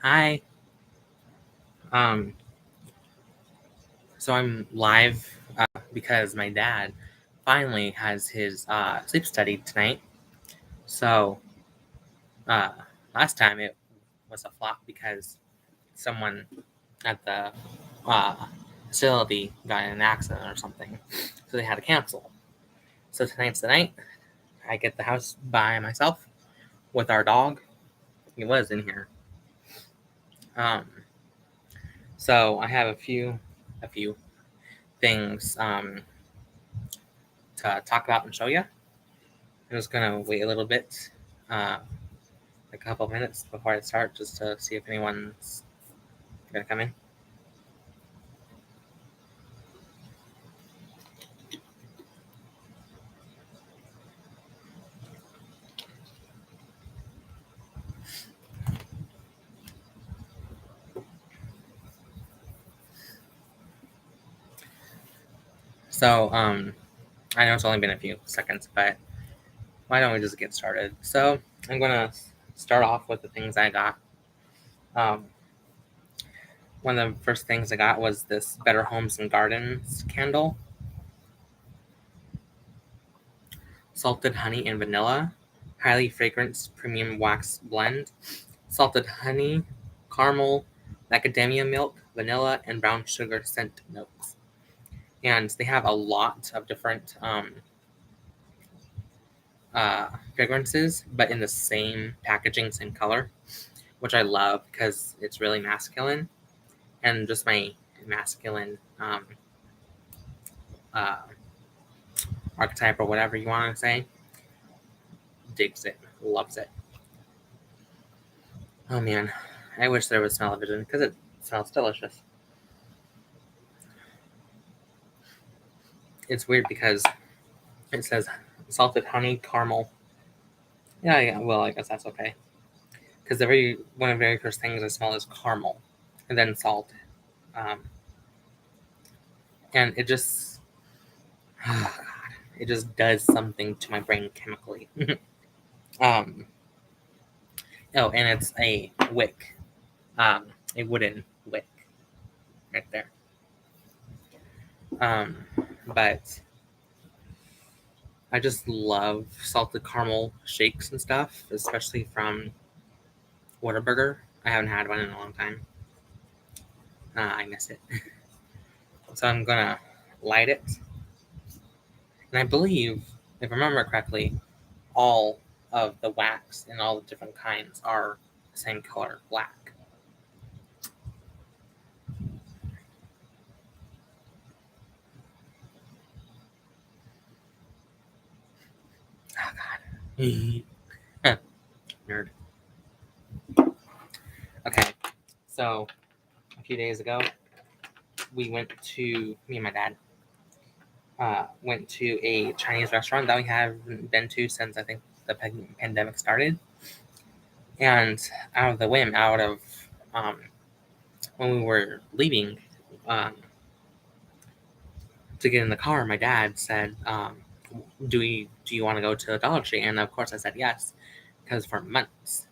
Hi. Um, so I'm live because my dad finally has his sleep study tonight. So uh, last time it was a flop because someone at the uh, facility got in an accident or something, so they had to cancel. So tonight's the night. I get the house by myself with our dog. He was in here. Um, so I have a few things to talk about and show you. I'm just gonna wait a little bit, uh, a couple minutes before I start, just to see if anyone's gonna come in. So, I know it's only been a few seconds, but why don't we just get started? So, I'm gonna start off with the things I got. Um, one of the first things I got was this Better Homes and Gardens candle, salted honey and vanilla, highly fragrant premium wax blend, salted honey, caramel, macadamia milk, vanilla, and brown sugar scent notes. And they have a lot of different fragrances, but in the same packaging, same color, which I love because it's really masculine, and just my masculine uh, archetype or whatever you want to say digs it, loves it. Oh man, I wish there was smell-o-vision because it smells delicious. It's weird because it says salted honey caramel. Yeah, well, I guess that's okay. Because one of the very first things I smell is caramel, and then salt, um, and it just, oh god, it just does something to my brain chemically. um, oh, and it's a wick, a wooden wick, right there. Um, but I just love salted caramel shakes and stuff, especially from Whataburger. I haven't had one in a long time. I miss it. So I'm gonna light it. And I believe, if I remember correctly, all of the wax and all the different kinds are the same color, black. Oh god. Nerd. Okay, so a few days ago, me and my dad went to a Chinese restaurant that we haven't been to since I think the pandemic started. And out of um, when we were leaving um, to get in the car, my dad said, do you want to go to the Dollar Tree? And of course I said yes, because for months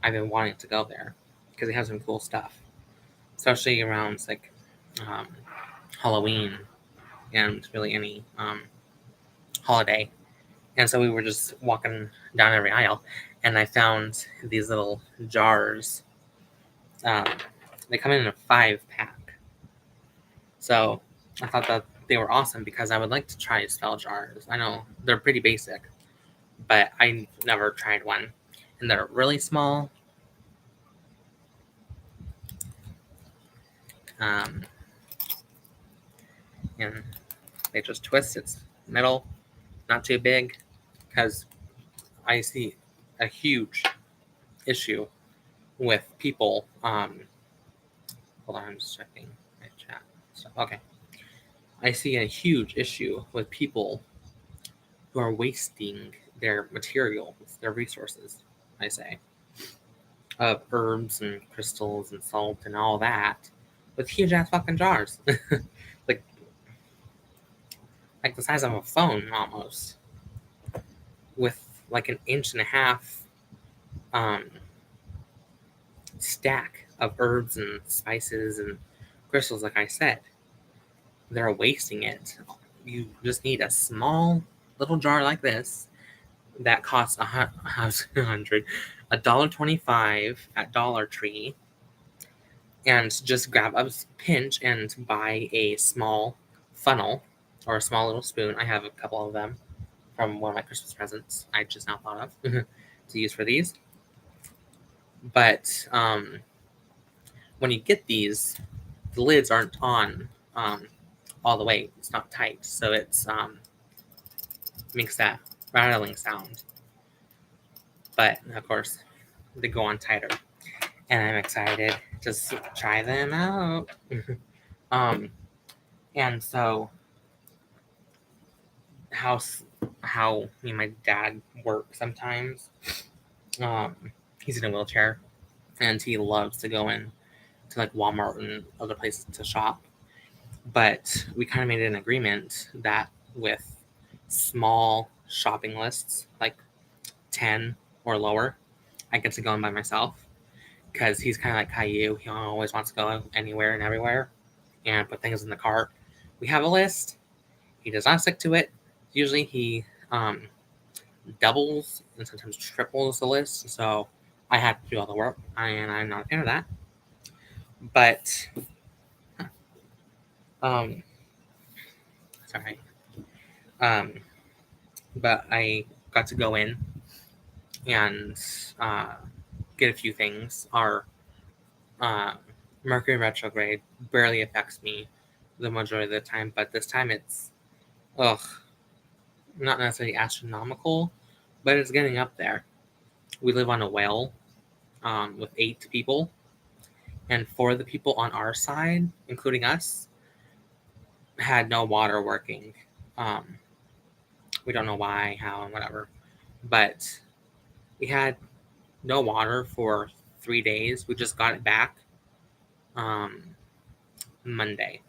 I've been wanting to go there because they have some cool stuff, especially around like um, Halloween and really any holiday. And so we were just walking down every aisle, and I found these little jars. Um, they come in a 5-pack, so I thought that they were awesome because I would like to try spell jars. I know they're pretty basic, but I never tried one, and they're really small. Um, and they just twist. It's metal, not too big, because I see a huge issue with people. Hold on, I'm just checking my chat. So, okay, I see a huge issue with people who are wasting their materials, their resources. I say of herbs and crystals and salt and all that with huge ass fucking jars, like the size of a phone almost, with like an inch and a half um, stack of herbs and spices and crystals, like I said. They're wasting it. You just need a small little jar like this that costs $1.25 at Dollar Tree, and just grab a pinch and buy a small funnel or a small little spoon. I have a couple of them from one of my Christmas presents I just now thought of to use for these. But when you get these, the lids aren't on all the way. It's not tight, so it's makes that rattling sound. But of course, they go on tighter, and I'm excited to try them out. And so how my dad works sometimes. He's in a wheelchair, and he loves to go in to like Walmart and other places to shop. But we kind of made an agreement that with small shopping lists, like 10 or lower, I get to go in by myself, because he's kind of like Caillou. He always wants to go anywhere and everywhere and put things in the cart. We have a list. He does not stick to it. Usually he doubles and sometimes triples the list, so I have to do all the work, and I'm not a fan of that. But sorry. But I got to go in and get a few things. Our Mercury retrograde barely affects me the majority of the time, but this time it's not necessarily astronomical, but it's getting up there. We live on a whale with 8 people, and 4 of the people on our side, including us, had no water working. We don't know why, how, and whatever, but we had no water for 3 days. We just got it back Monday.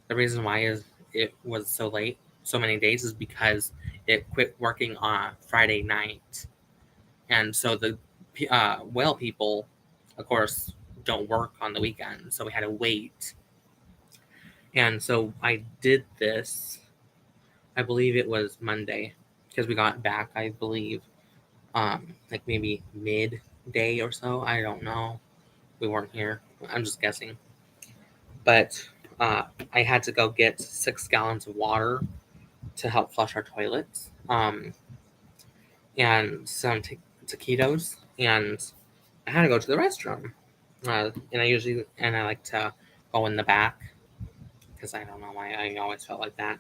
The reason why is it was so late, so many days, is because it quit working on Friday night. And so the whale people, of course, don't work on the weekend, so we had to wait. And so I did this, I believe it was Monday, because we got back, I believe, like maybe midday or so. I don't know. We weren't here. I'm just guessing. But I had to go get 6 gallons of water to help flush our toilets, and some taquitos, and I had to go to the restroom. And I like to go in the back, because I don't know why I always felt like that,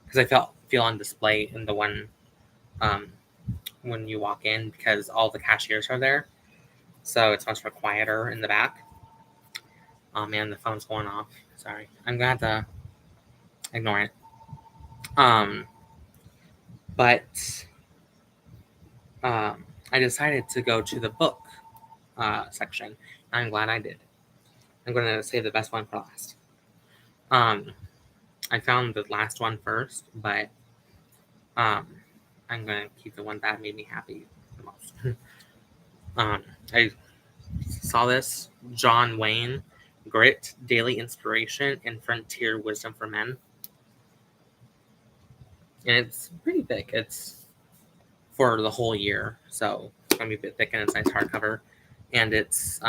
because I feel on display in the one when you walk in, because all the cashiers are there, so it's much more quieter in the back. Oh man, the phone's going off. Sorry, I'm gonna have to ignore it. But I decided to go to the book section. I'm glad I did. I'm going to save the best one for last. I found the last one first, but I'm going to keep the one that made me happy the most. I saw this, John Wayne, Grit, Daily Inspiration, and Frontier Wisdom for Men. And it's pretty thick. It's for the whole year, so it's going to be a bit thick, and it's nice hardcover. And it's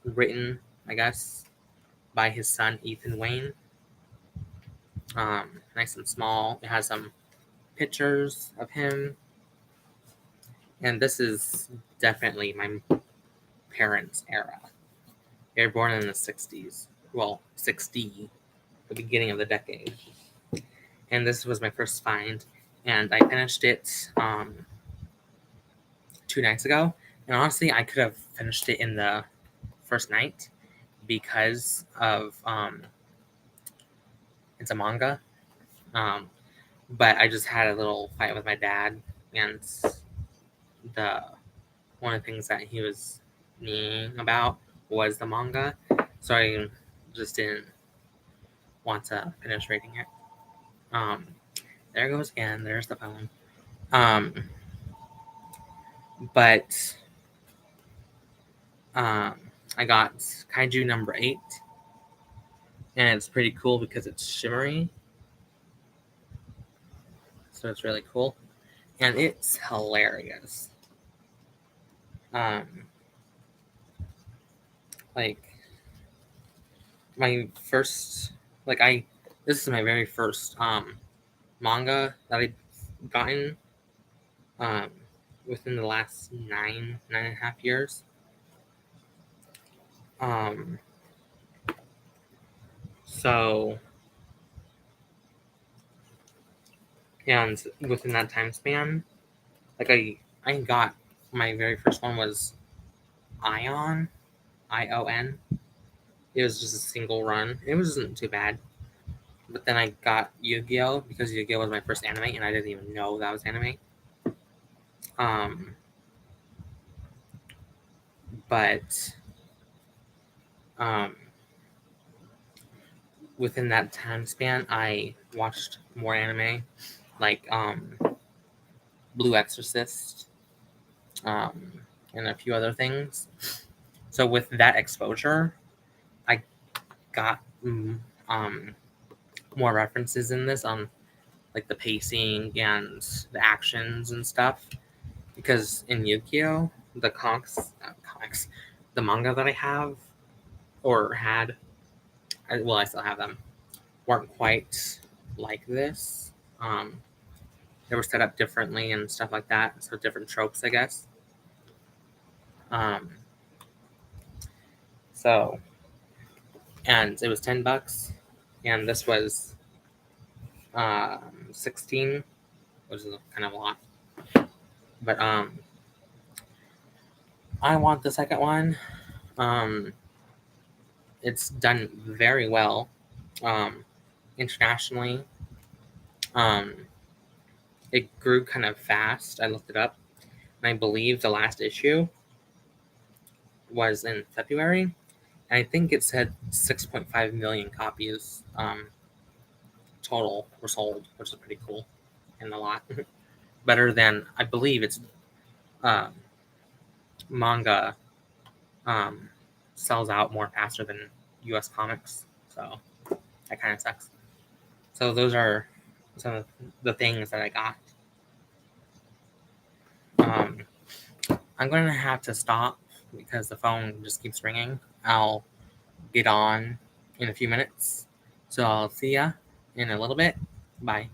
written, I guess, by his son, Ethan Wayne. Nice and small. It has some pictures of him. And this is definitely my parents' era. They were born in the 60s. Well, 60, the beginning of the decade. And this was my first find. And I finished it 2 nights ago. And honestly, I could have finished it in the first night, because of it's a manga. But I just had a little fight with my dad, and one of the things that he was meaning about was the manga, so I just didn't want to finish reading it. There it goes again. There's the phone. But I got Kaiju number 8, and it's pretty cool because it's shimmery, so it's really cool, and it's hilarious. Like my first, this is my very first manga that I've gotten within the last nine and a half years. So, and within that time span, like I got my very first one was Ion, ION. It was just a single run. It wasn't too bad. But then I got Yu-Gi-Oh! Because Yu-Gi-Oh! Was my first anime, and I didn't even know that was anime. But within that time span, I watched more anime, like Blue Exorcist, and a few other things. So with that exposure, I got more references in this on like the pacing and the actions and stuff. Because in Yu-Gi-Oh, the the manga that I have or had, I still have them, weren't quite like this. They were set up differently and stuff like that, so different tropes, I guess. So, and it was $10, and this was 16, which is kind of a lot. But I want the second one. It's done very well internationally. It grew kind of fast. I looked it up, and I believe the last issue was in February, and I think it said 6.5 million copies total were sold, which is pretty cool and a lot. Better than, I believe it's manga sells out more faster than US comics, so that kind of sucks. So those are some of the things that I got. I'm going to have to stop because the phone just keeps ringing. I'll get on in a few minutes. So I'll see ya in a little bit. Bye.